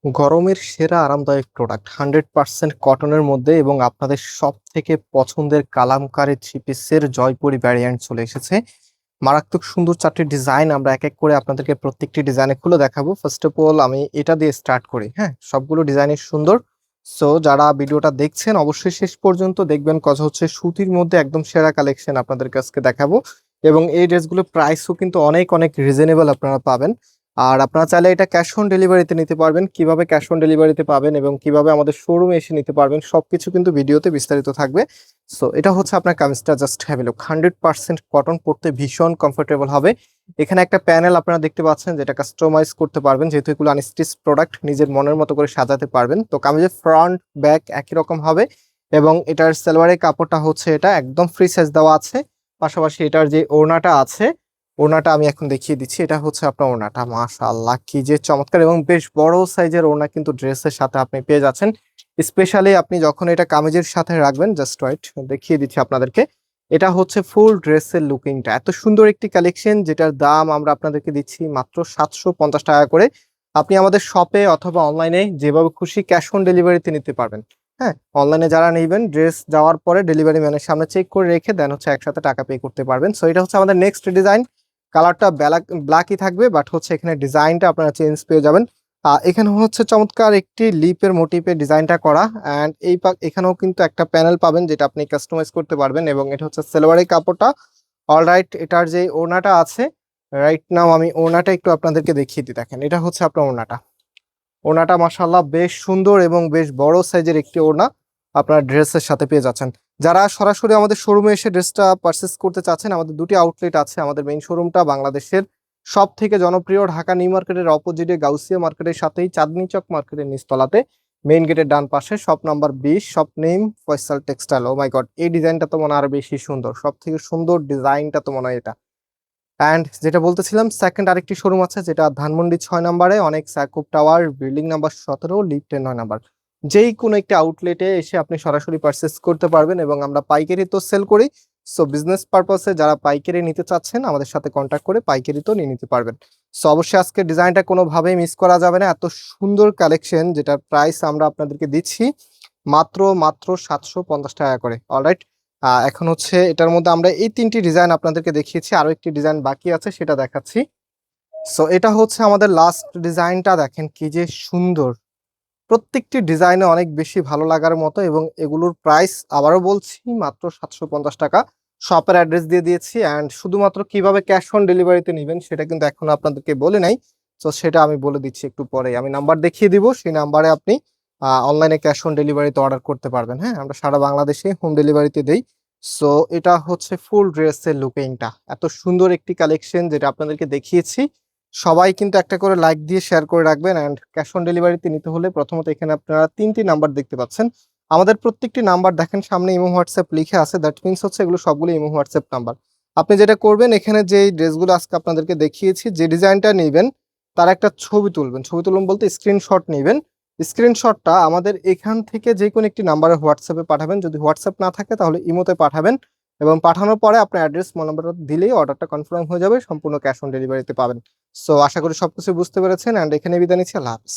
গরমের সেরা আরামদায়ক প্রোডাক্ট 100% কটনের মধ্যে এবং আপনাদের সব থেকে পছন্দের কালামকারী থ্রি পিসের জয়পুরি ভ্যারিয়েন্ট চলে এসেছে। মারাত্মক সুন্দর চারটি ডিজাইন আমরা এক এক করে আপনাদেরকে প্রত্যেকটি ডিজাইনে খুলে দেখাবো। ফার্স্ট অফ অল আমি এটা দিয়ে স্টার্ট করি। হ্যাঁ, সবগুলো ডিজাইনই সুন্দর। সো যারা ভিডিওটা দেখছেন অবশ্যই শেষ পর্যন্ত দেখবেন, কথা হচ্ছে সুতির মধ্যে একদম সেরা কালেকশন আপনাদের কাছে দেখাবো এবং এই ড্রেসগুলো প্রাইসও কিন্তু অনেক অনেক রিজনেবল আপনারা পাবেন। আর আপনারা চাইলে এটা ক্যাশ অন ডেলিভারিতে নিতে পারবেন। কিভাবে ক্যাশ অন ডেলিভারিতে পাবেন এবং কিভাবে আমাদের শোরুমে এসে নিতে পারবেন সবকিছু কিন্তু ভিডিওতে বিস্তারিত থাকবে। সো এটা হচ্ছে আপনার কামিজটা, just have a look. 100% cotton, পরতে ভীষণ কমফোর্টেবল হবে। এখানে একটা প্যানেল আপনারা দেখতে পাচ্ছেন যেটা কাস্টমাইজ করতে পারবেন, যেহেতু এগুলো আনস্টিচ প্রোডাক্ট, নিজের মনের মতো করে সাজাতে পারবেন। তো কামিজের ফ্রন্ট ব্যাক একই রকম হবে এবং এটার সালোয়ারের কাপড়টা হচ্ছে এটা একদম ফ্রি সাইজ দেওয়া আছে। পাশাপাশি এটার যে ওড়নাটা আছে, ওড়নাটা আমি এখন দেখিয়ে দিচ্ছি। এটা হচ্ছে আপনার ওড়নাটা, মাশাআল্লাহ কি যে চমৎকার এবং বেশ বড় সাইজের ওড়না কিন্তু ড্রেসের সাথে আপনি পেয়ে যাচ্ছেন। স্পেশালি আপনি যখন এটা কামিজের সাথে রাখবেন, জাস্ট ওয়েট দেখিয়ে দিচ্ছি আপনাদেরকে। এটা হচ্ছে ফুল ড্রেসের লুকিংটা, এত সুন্দর একটি কালেকশন যেটার দাম আমরা আপনাদেরকে দিচ্ছি মাত্র 750 টাকা করে। আপনি আমাদের শপে অথবা অনলাইনে যেভাবে খুশি ক্যাশ অন ডেলিভারিতে নিতে পারবেন। হ্যাঁ, অনলাইনে যারা নেবেন ড্রেস যাওয়ার পরে ডেলিভারি ম্যানের সামনে চেক করে রেখে দেন হচ্ছে একসাথে টাকা পে করতে পারবেন। সো এটা হচ্ছে আমাদের নেক্সট ডিজাইন। কালারটা ব্ল্যাকই থাকবে, বাট হচ্ছে এখানে ডিজাইনটা আপনারা চেঞ্জ পেয়ে যাবেন। এখানে হচ্ছে চমৎকার একটি লিপের মোটিভে ডিজাইনটা করা, অ্যান্ড এখানেও কিন্তু একটা প্যানেল পাবেন যেটা আপনি কাস্টমাইজ করতে পারবেন এবং এটা হচ্ছে সালোয়ারের কাপড়টা। অলরাইট, এটার যে ওড়নাটা আছে, রাইট নাও আমি ওড়নাটা একটু আপনাদেরকে দেখিয়ে দিই। দেখেন, এটা হচ্ছে আপনার ওড়নাটা। ওড়নাটা মাশাআল্লাহ বেশ সুন্দর এবং বেশ বড় সাইজের একটি ওড়না আপনার ড্রেসের সাথে পেয়ে যাচ্ছেন। যারা সরাসরি আমাদের শোরুমে এসে ড্রেসটা পারচেস করতে চাচ্ছেন, আমাদের দুটি আউটলেট আছে। আমাদের মেইন শোরুমটা বাংলাদেশের সব থেকে জনপ্রিয় ঢাকা নিউ মার্কেটের অপোজিটে গাউসিয়া মার্কেটের সাথেই চাঁদনি চক মার্কেটের নিচতলাতে, মেইন গেটের ডান পাশে, shop number 20, shop name Faisal textile. Oh my god, এই ডিজাইনটা তো মনে হয় আরো বেশি সুন্দর, সব থেকে সুন্দর ডিজাইনটা তো মনে হয় এটা। অ্যান্ড যেটা বলতেছিলাম, সেকেন্ড আরেকটি শোরুম আছে যেটা ধানমন্ডি 6 নম্বরে, অনেক সাকুব টাওয়ার, বিল্ডিং নাম্বার 17, লিফটের 9 নম্বর। যেই কোনো একটি আউটলেটে এসে আপনি সরাসরি পারচেস করতে পারবেন এবং আমরা পাইকারি তো সেল করি। সো বিজনেস পারপাসে যারা পাইকারি নিতে চাচ্ছেন আমাদের সাথে কন্ট্যাক্ট করে পাইকারি তো নিয়ে নিতে পারবেন। সো অবশ্যই আজকে ডিজাইনটা কোনোভাবেই মিস করা যাবে না, এত সুন্দর কালেকশন যেটার প্রাইস আমরা আপনাদেরকে দিচ্ছি মাত্র মাত্র 750 টাকা করে। অলরাইট, এখন হচ্ছে এটার মধ্যে আমরা এই তিনটি ডিজাইন আপনাদেরকে দেখিয়েছি, আরো একটি ডিজাইন বাকি আছে সেটা দেখাচ্ছি। সো এটা হচ্ছে আমাদের লাস্ট ডিজাইনটা, দেখেন কি যে সুন্দর। প্রত্যেকটি ডিজাইনে অনেক বেশি ভালো লাগার মতো এবং এগুলোর প্রাইস আবারও বলছি মাত্র 750 টাকা। শপের অ্যাড্রেস দিয়ে দিয়েছি, অ্যান্ড শুধুমাত্র কিভাবে ক্যাশ অন ডেলিভারিতে নেবেন সেটা কিন্তু এখনো আপনাদেরকে বলে নাই। তো সেটা আমি বলে দিচ্ছি একটু পরে। আমি নাম্বার দেখিয়ে দিব, সেই নাম্বারে আপনি অনলাইনে ক্যাশ অন ডেলিভারিতে অর্ডার করতে পারবেন। হ্যাঁ, আমরা সারা বাংলাদেশে হোম ডেলিভারিতে দেই। সো এটা হচ্ছে ফুল ড্রেসের লুকিংটা, এত সুন্দর একটি কালেকশন যেটা আপনাদেরকে দেখিয়েছি। সবাই কিন্তু একটা করে লাইক দিয়ে শেয়ার করে রাখবেন। অ্যান্ড ক্যাশ অন ডেলিভারিতে নিতে হলে প্রথমত এখানে আপনারা তিনটি নাম্বার দেখতে পাচ্ছেন। আমাদের প্রত্যেকটি নাম্বার দেখেন সামনে ইমো হোয়াটসঅ্যাপ লিখে আছে, দ্যাট মিনস হচ্ছে এগুলো সবগুলো ইমো হোয়াটসঅ্যাপ নাম্বার। আপনি যেটা করবেন, এখানে যে ড্রেসগুলো আজকে আপনাদেরকে দেখিয়েছি, যে ডিজাইনটা নেবেন তার একটা ছবি তুলবেন। ছবি তুলবেন বলতে স্ক্রিনশট নেবেন। স্ক্রিনশটটা আমাদের এখান থেকে যে কোনো একটি নাম্বারে হোয়াটসঅ্যাপে পাঠাবেন। যদি হোয়াটসঅ্যাপ না থাকে তাহলে ইমোতে পাঠাবেন এবং পাঠানোর পরে আপনার অ্যাড্রেস মোবাইল নাম্বারটা দিলেই অর্ডারটা কনফার্ম হয়ে যাবে, সম্পূর্ণ ক্যাশ অন ডেলিভারিতে পাবেন। সো আশা করি সবকিছু বুঝতে পেরেছেন, অ্যান্ড এখানে বিদায় নিচ্ছি। আল্লাহ হাফেজ।